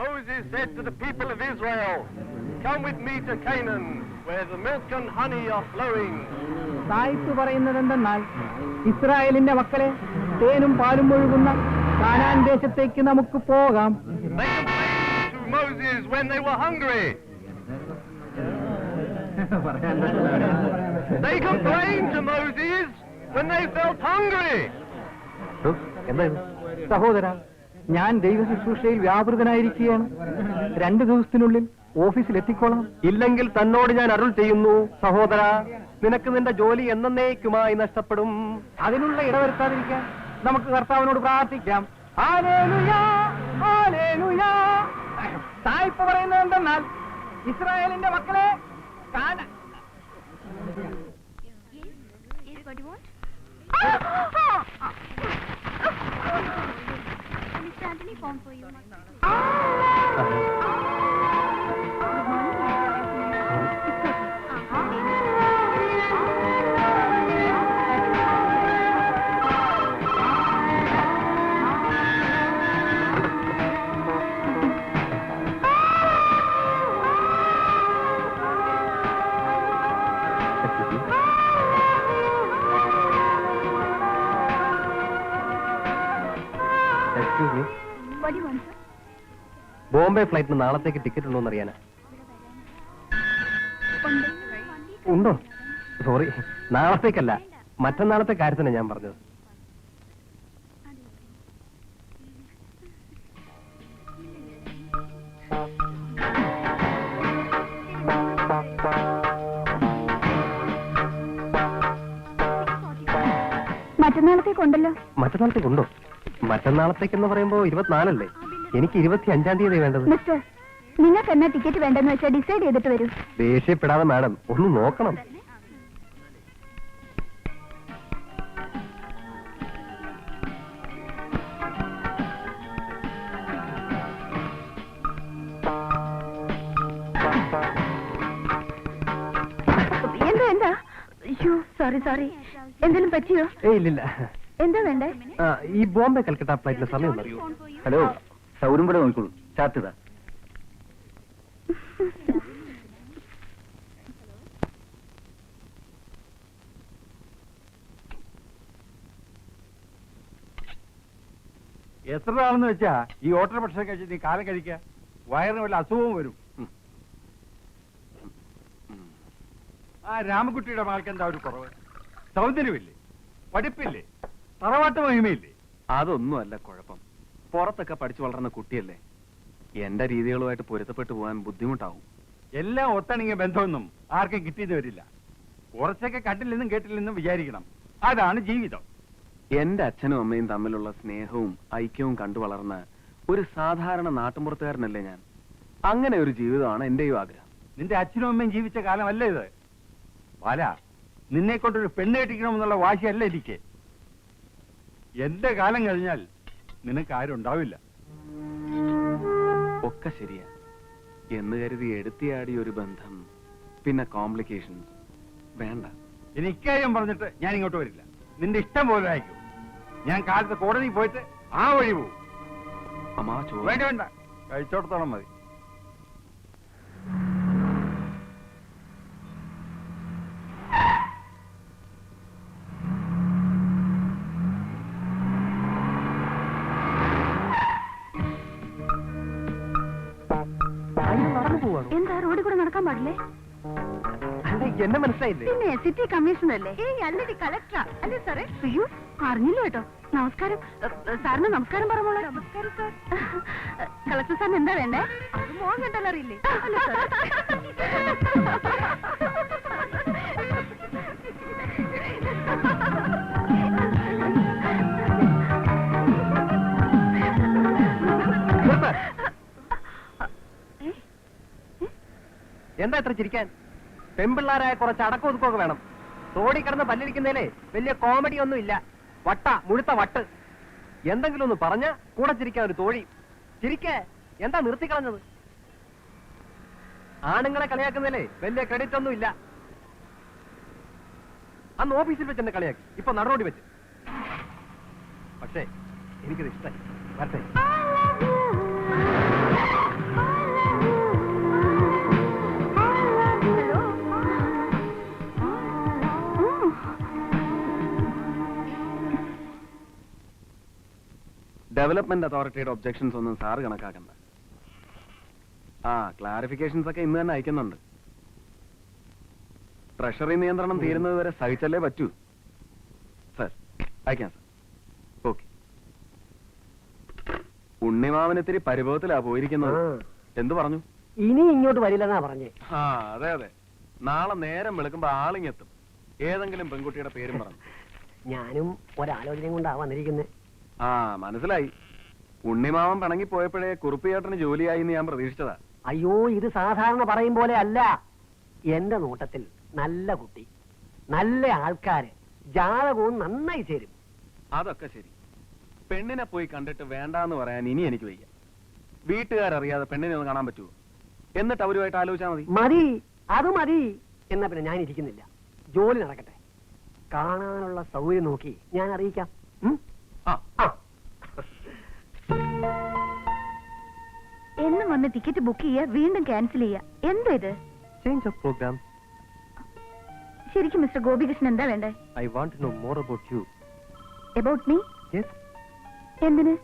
Moses said to the people of Israel, "Come with me to Canaan, where the milk and honey are flowing." സായിപ്പ് പറയുന്നതെന്തെന്നാൽ ഇസ്രായേലിന്റെ മക്കളെ തേനും പാലും ഒഴുകുന്ന കാനാൻ ദേശത്തേക്ക് നമുക്ക് പോകാം. They complained to Moses when they were hungry. They complained to Moses when they felt hungry. സഹോദര, ഞാൻ ദൈവ ശുശ്രൂഷയിൽ വ്യാപൃതനായിരിക്കുകയാണ്. 2 ദിവസത്തിനുള്ളിൽ ഓഫീസിൽ എത്തിക്കോളാം. ഇല്ലെങ്കിൽ തന്നോട് ഞാൻ അരുൾ ചെയ്യുന്നു, സഹോദര, നിനക്ക് നിന്റെ ജോലി എന്നേക്കുമായി നഷ്ടപ്പെടും. അതിനുള്ള ഇടവരുത്താതിരിക്കാൻ നമുക്ക് കർത്താവിനോട് പ്രാർത്ഥിക്കാം. Hallelujah, hallelujah. സായിപ്പ് പറയുന്നത് എന്തെന്നാൽ ഇസ്രായേലിന്റെ മക്കളെ Anthony phone for you. Bombay ഫ്ലൈറ്റിന് നാളത്തേക്ക് ടിക്കറ്റ് ഉണ്ടോ എന്നറിയാനാ. ഉണ്ടോ? സോറി, നാളത്തേക്കല്ല, മറ്റന്നാളത്തെ കാര്യത്തിന് ഞാൻ പറഞ്ഞത്. മറ്റന്നാളത്തേക്കുണ്ടല്ലോ. മറ്റന്നാളത്തേക്കുണ്ടോ? മറ്റന്നാളത്തേക്കെന്ന് പറയുമ്പോ 24 എനിക്ക് 25-ാം തീയതി വേണ്ടത്. മിസ്റ്റർ, നിങ്ങൾക്ക് എന്നാ ടിക്കറ്റ് വേണ്ടെന്ന് വെച്ചാൽ ഡിസൈഡ് ചെയ്തിട്ട് വരൂ. ദേഷ്യപ്പെടാതെ മാഡം, ഒന്ന് നോക്കണം. എന്താ? സോറി, എന്തെങ്കിലും പറ്റിയോ? ഇല്ലില്ല. എന്താ വേണ്ടേ? ഈ ബോംബെ കൽക്കട്ട ഫ്ലൈറ്റിലെ സമയം അറിയോ? ഹലോ, സൗരും കൂടെ നോക്കിക്കോളൂ. ചാർട്ട് ഇതാ. എത്ര ആളെന്ന് വെച്ചാ ഈ ഓട്ടർ ഭക്ഷണം കഴിച്ച് നീ കാലം കഴിക്കുക? വയറിന് വല്ല അസുഖവും വരും. ആ രാമകുട്ടിയുടെ മകൾക്ക് എന്താ ഒരു കുറവ്? സൗന്ദര്യമില്ലേ? പഠിപ്പില്ലേ? തറവാട്ട് മഹിമയില്ലേ? അതൊന്നുമല്ല കുഴപ്പം. പുറത്തൊക്കെ പഠിച്ചു വളർന്ന കുട്ടിയല്ലേ. എന്റെ രീതികളുമായിട്ട് പൊരുത്തപ്പെട്ടു പോകാൻ ബുദ്ധിമുട്ടാവും. എല്ലാം ഒത്തണിങ്ങിയ ബന്ധമൊന്നും ആർക്കും കിട്ടിയെന്ന് വരില്ല. കുറച്ചൊക്കെ കണ്ടില്ലെന്നും കേട്ടില്ലെന്നും വിചാരിക്കണം. അതാണ് ജീവിതം. എന്റെ അച്ഛനും അമ്മയും തമ്മിലുള്ള സ്നേഹവും ഐക്യവും കണ്ടു വളർന്ന ഒരു സാധാരണ നാട്ടുമ്പുറത്തുകാരനല്ലേ ഞാൻ. അങ്ങനെ ഒരു ജീവിതമാണ് എന്റെയും ആഗ്രഹം. നിന്റെ അച്ഛനും അമ്മയും ജീവിച്ച കാലമല്ല ഇത്. ബാല, നിന്നെ കൊണ്ടൊരു പെണ്ണ് കെട്ടിക്കണമെന്നുള്ള വാശിയല്ല എനിക്ക്. എന്റെ കാലം കഴിഞ്ഞാൽ നിനക്ക് ആരും ഉണ്ടാവില്ല. ഒക്കെ ശരിയാ എന്ന് കരുതി എടുത്തിയാടിയ ഒരു ബന്ധം, പിന്നെ കോംപ്ലിക്കേഷൻസ് വേണ്ട. ഇനി ഇക്കാര്യം പറഞ്ഞിട്ട് ഞാൻ ഇങ്ങോട്ട് വരില്ല. നിന്റെ ഇഷ്ടം പോലെ ആയിരിക്കും. ഞാൻ കാലത്ത് കോടതി പോയിട്ട് ആ വഴി പോകും. വേണ്ട, കഴിച്ചോടത്തോളം മതി. എന്താ റോഡിൽ കൂടെ നടക്കാൻ പാടില്ലേ? എന്നെ മനസ്സിലായില്ലേ? പിന്നെ സിറ്റി കമ്മീഷണർ അല്ലേ? അല്ലേ കളക്ടറാ അല്ലേ സാറേ? അയ്യോ, അറിഞ്ഞില്ല കേട്ടോ. നമസ്കാരം സാറിന്. നമസ്കാരം പറഞ്ഞോളൂ. നമസ്കാരം സാർ. കളക്ടർ സാറിന് എന്താ വേണ്ടേ? അത് മോൻ കണ്ടാൽ അറിയില്ലേ? എന്താ ഇത്ര ചിരിക്കാൻ? പെമ്പിള്ളാരായ കുറച്ച് അടക്കം ഒതുക്കൊക്കെ വേണം. തോടി കിടന്ന് പല്ലിരിക്കുന്നതിലേ വലിയ കോമഡി ഒന്നും ഇല്ല. മുഴുത്ത വട്ട്. എന്തെങ്കിലും ഒന്ന് പറഞ്ഞ കൂടെ ചിരിക്കാൻ ഒരു തോഴി. ചിരിക്കേ, എന്താ നിർത്തിക്കളഞ്ഞത്? ആണുങ്ങളെ കളിയാക്കുന്നതിലേ വലിയ ക്രെഡിറ്റ് ഒന്നും ഇല്ല. അന്ന് ഓഫീസിൽ വെച്ച് എന്നെ കളിയാക്കി, ഇപ്പൊ നടപടി വെച്ച്. പക്ഷേ എനിക്കത് ഇഷ്ടമായി. വരട്ടെ. ഡെവലപ്മെന്റ് അതോറിറ്റിയുടെ ഒബ്ജക്ഷൻസ് ഒന്നും സാറ് കണക്കാക്കണ്ട. ആ ക്ലാരിഫിക്കേഷൻസ് ഒക്കെ ഇന്ന് തന്നെ അയക്കുന്നുണ്ട്. ട്രഷറി നിയന്ത്രണം തീരുന്നത് വരെ സഹിച്ചല്ലേ പറ്റൂ. സർ അയക്കാം സർ. ഓക്കെ. ഉണ്ണിമാവനത്തിരി പരിഭവത്തിലാ പോയിരിക്കുന്നത്. എന്തു പറഞ്ഞു? ഇനി ഇങ്ങോട്ട് വരില്ലെന്നാ പറഞ്ഞേ. ആ അതെ അതെ, നാളെ നേരം വെളുക്കുമ്പോ ആളിങ്ങെത്തും. ഏതെങ്കിലും പെൺകുട്ടിയുടെ പേരും പറഞ്ഞു. ഞാനും ഒരാലോചനയും കൊണ്ടാ വന്നിരിക്കുന്നത്. ആ മനസ്സിലായി. ഉണ്ണിമാവൻ പിണങ്ങി പോയപ്പോഴേ കുറുപ്പിയേട്ടന് ജോലിയായി എന്ന് ഞാൻ പ്രതീക്ഷിച്ചതാ. അയ്യോ, ഇത് സാധാരണ പറയും പോലെ അല്ല. എന്റെ നോട്ടത്തിൽ നല്ല കുട്ടി, നല്ല ആൾക്കാര്, ജാതകവും നന്നായി ചേരും. അതൊക്കെ ശരി. പെണ്ണിനെ പോയി കണ്ടിട്ട് വേണ്ടാന്ന് പറയാൻ ഇനി എനിക്ക് വയ്യ. വീട്ടുകാരറിയാതെ പെണ്ണിനെ ഒന്ന് കാണാൻ പറ്റുമോ? എന്നിട്ട് അവരുമായിട്ട് ആലോചിച്ചാൽ മതി. മതി, അത് മതി. എന്നാ പിന്നെ ഞാൻ ഇരിക്കുന്നില്ല, ജോലി നടക്കട്ടെ. കാണാനുള്ള സൗകര്യം നോക്കി ഞാൻ അറിയിക്കാം. ആ ആ. എന്നും വന്ന് ടിക്കറ്റ് ബുക്ക് ചെയ്യുക, വീണ്ടും ക്യാൻസൽ ചെയ്യുക. എന്താ ഇത്? Change of program. ശരിക്കും മിസ്റ്റർ ഗോപികൃഷ്ണൻ എന്താ വേണ്ടേ? I want to know more about you. About me? Yes. എന്തിന്?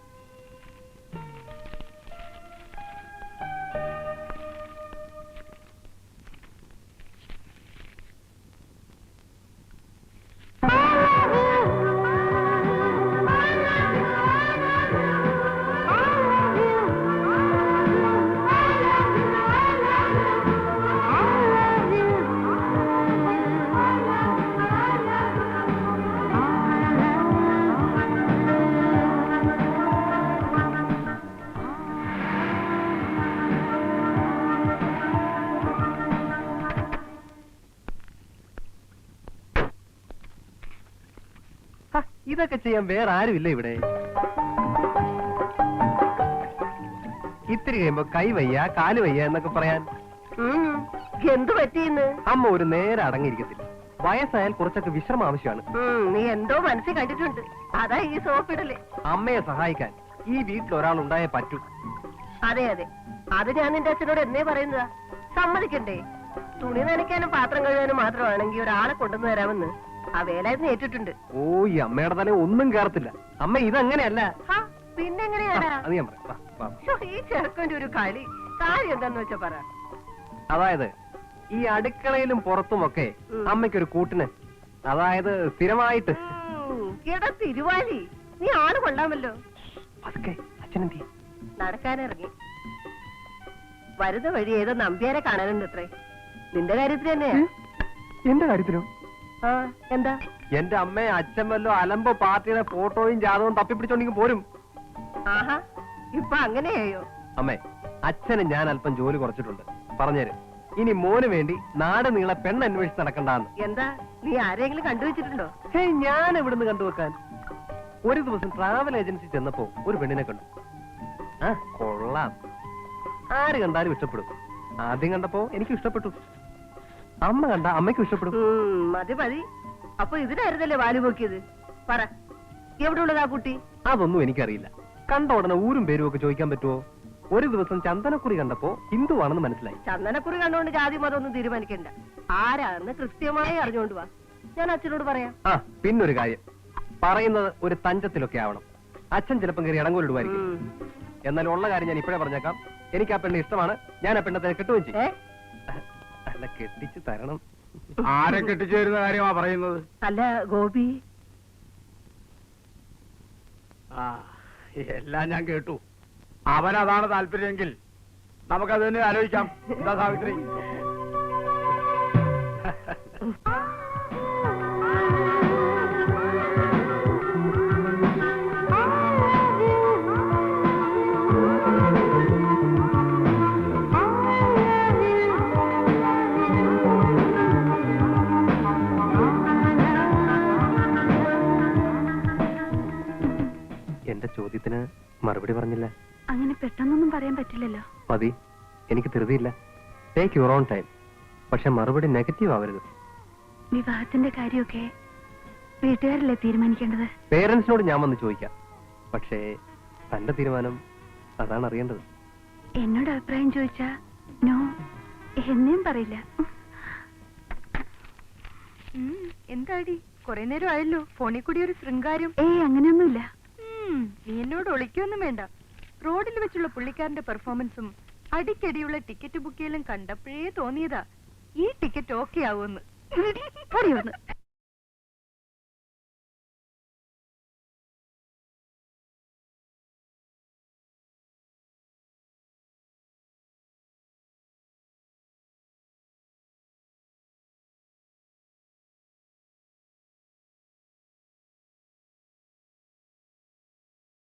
ഇതൊക്കെ ചെയ്യാൻ വേറെ ആരുമില്ല ഇവിടെ. ഇത്തിരി കഴിയുമ്പോ കൈ വയ്യ, കാല് വയ്യ എന്നൊക്കെ പറയാൻ. എന്തു പറ്റിയെന്ന്? അമ്മ ഒരു നേരെ അടങ്ങിയിരിക്കത്തില്ല. വയസ്സായാൽ കുറച്ചൊക്കെ വിശ്രമം ആവശ്യമാണ്. നീ എന്തോ മനസ്സിൽ കണ്ടിട്ടുണ്ട്, അതാ ഈ സോപ്പിടല്. അമ്മയെ സഹായിക്കാൻ ഈ വീട്ടിൽ ഒരാൾ ഉണ്ടായേ പറ്റൂ. അതെ അതെ, അത് ഞാൻ നിന്റെ അച്ഛനോട് എന്നേ പറയുന്നതാ. സമ്മതിക്കണ്ടേ? തുണി നനയ്ക്കാനും പാത്രം കഴുകാനും മാത്രമാണെങ്കിൽ ഒരാളെ കൊണ്ടുവന്ന് തരാമെന്ന് ആ വേലായിരുന്നു ഏറ്റിട്ടുണ്ട്. ഓ, ഈ അമ്മയുടെ തല ഒന്നും കേറത്തില്ല. അമ്മ ഇതങ്ങനെയല്ല. പിന്നെങ്ങനെയാടാ? അത് ഞാൻ പറയാം. വാ, വാ. ഈ ചെറുക്കന്റെ ഒരു കളി. കാര്യം എന്താന്ന് വെച്ചാ പറ. അതായത് ഈ അടുക്കളയിലും പുറത്തുമൊക്കെ അമ്മയ്ക്കൊരു കൂട്ടിന്, അതായത് സ്ഥിരമായിട്ട്. എടാ തിരുവാലി, നീ ആള് കൊള്ളാമല്ലോ. അതൊക്കെ അച്ഛനെന്തി നടക്കാനിറങ്ങി വരുന്ന വഴി ഏതോ നമ്പ്യാരെ കാണാനുണ്ട് അത്രേ. നിന്റെ കാര്യത്തിൽ തന്നെയാ. എന്റെ കാര്യത്തിലും എന്താ? എന്റെ അമ്മയെ അച്ഛൻ വല്ലോ അലമ്പോ പാർട്ടിയുടെ ഫോട്ടോയും ജാതകവും തപ്പിപ്പിടിച്ചോണ്ടെങ്കിൽ പോരും. ആഹാ, ഇപ്പൊ അങ്ങനെയായോ? അമ്മേ, അച്ഛന് ഞാൻ അല്പം ജോലി കുറച്ചിട്ടുണ്ട്. പറഞ്ഞേര്, ഇനി മോന് വേണ്ടി നാട് നീളെ പെണ്ണ് അന്വേഷിച്ച് നടക്കണ്ടെന്ന്. എന്താ, നീ ആരെങ്കിലും കണ്ടുവച്ചിട്ടുണ്ടോ? ഹേയ്, ഞാൻ എവിടുന്ന് കണ്ടുവെക്കാൻ? ഒരു ദിവസം ട്രാവൽ ഏജൻസി ചെന്നപ്പോ ഒരു പെണ്ണിനെ കണ്ടു. ആ കൊള്ളാം, ആര് കണ്ടാലും ഇഷ്ടപ്പെടും. ആദ്യം കണ്ടപ്പോ എനിക്ക് ഇഷ്ടപ്പെട്ടു. അമ്മ കണ്ട അമ്മയ്ക്കും ഇഷ്ടപ്പെടും. മതി മതി. അപ്പൊ ഇതിനായിരുന്നല്ലേ വാല് പോക്കിയത്? പറ, എവിടെ ഉള്ളതാ കുട്ടി? അതൊന്നും എനിക്കറിയില്ല. കണ്ട ഉടനെ ഊരും പേരും ഒക്കെ ചോദിക്കാൻ പറ്റുമോ? ഒരു ദിവസം ചന്ദനക്കുറി കണ്ടപ്പോ ഹിന്ദുവാണെന്ന് മനസ്സിലായി. ചന്ദനക്കുറി കണ്ടുകൊണ്ട് ജാതി മതം ഒന്നും തീരുമാനിക്കണ്ട. ആരാന്ന് കൃത്യമായി അറിഞ്ഞുകൊണ്ട് വാ, ഞാൻ അച്ഛനോട് പറയാം. ആ പിന്നൊരു കാര്യം, പറയുന്നത് ഒരു തഞ്ചത്തിലൊക്കെ ആവണം. അച്ഛൻ ചിലപ്പം കയറി ഇടങ്ങോലിടുമായിരിക്കും. എന്നാൽ ഉള്ള കാര്യം ഞാൻ ഇപ്പോഴേ പറഞ്ഞേക്കാം. എനിക്ക് ആ പെണ്ണ് ഇഷ്ടമാണ്. ഞാൻ ആ പെണ്ണത്തെ കെട്ടുകയും ചെയ്യും. അല്ല, കെട്ടിച്ചു തരണം. ആരെ കെട്ടിച്ചു തരുന്ന കാര്യമാ പറയുന്നത്? അല്ല ഗോപി, ആ എല്ലാം ഞാൻ കേട്ടു. അവനതാണ് താല്പര്യമെങ്കിൽ നമുക്കത് തന്നെ ആലോചിക്കാം. എന്താ സാവിത്രി? എന്റെ ചോദ്യത്തിന് മറുപടി പറഞ്ഞില്ല. അങ്ങനെ പെട്ടെന്നൊന്നും പറയാൻ പറ്റില്ലല്ലോ. മതി, എനിക്ക് ധൃതിയില്ല. Take your own time. പക്ഷെ മറുപടി നെഗറ്റീവ് ആവരുത്. വിവാഹത്തിന്റെ കാര്യമൊക്കെ വീട്ടുകാരല്ലേ തീരുമാനിക്കേണ്ടത്? പേരൻസിനോട് ഞാൻ വന്ന് ചോദിക്കാം. പക്ഷേ തന്റെ തീരുമാനം അതാണ് അറിയേണ്ടത്. എന്നോട് അഭിപ്രായം ചോദിച്ചാ നോ എന്നെയും പറയില്ല. എന്താടി, കുറെ നേരം ആയല്ലോ ഫോണിൽ കൂടി ഒരു ശൃംഗാരം? ഏയ് അങ്ങനെയൊന്നുമില്ല. നീ എന്നോട് ഒളിക്കൊന്നും വേണ്ട. റോഡിൽ വെച്ചുള്ള പുള്ളിക്കാരന്റെ പെർഫോമൻസും അടിക്കടിയുള്ള ടിക്കറ്റ് ബുക്ക് ചെയ്യലും കണ്ടപ്പോഴേ തോന്നിയതാ ഈ ടിക്കറ്റ് ഓക്കെ ആവുമെന്ന്.